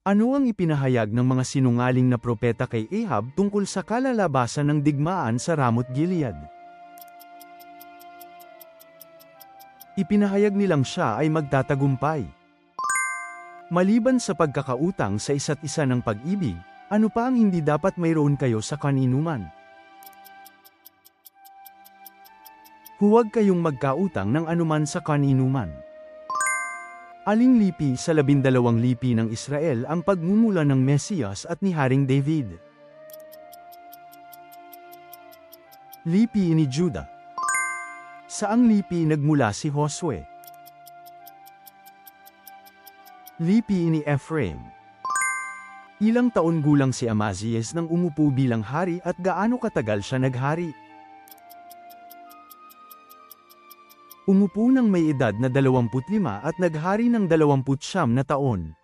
Ano ang ipinahayag ng mga sinungaling na propeta kay Ahab tungkol sa kalalabasan ng digmaan sa Ramoth Gilead? Ipinahayag nilang siya ay magtatagumpay. Maliban sa pagkakautang sa isa't isa ng pag-ibig, ano pa ang hindi dapat mayroon kayo sa kaninuman? Huwag kayong magkautang ng anuman sa kaninuman. Aling lipi sa 12 lipi ng Israel ang pagmumula ng Mesiyas at ni Haring David? Lipi ni Juda. Saang lipi nagmula si Josue? Lipi ni Ephraim. Ilang taon gulang si Amazias nang umupo bilang hari at gaano katagal siya naghari? Umupo ng may edad na 25 at naghari ng 29 na taon.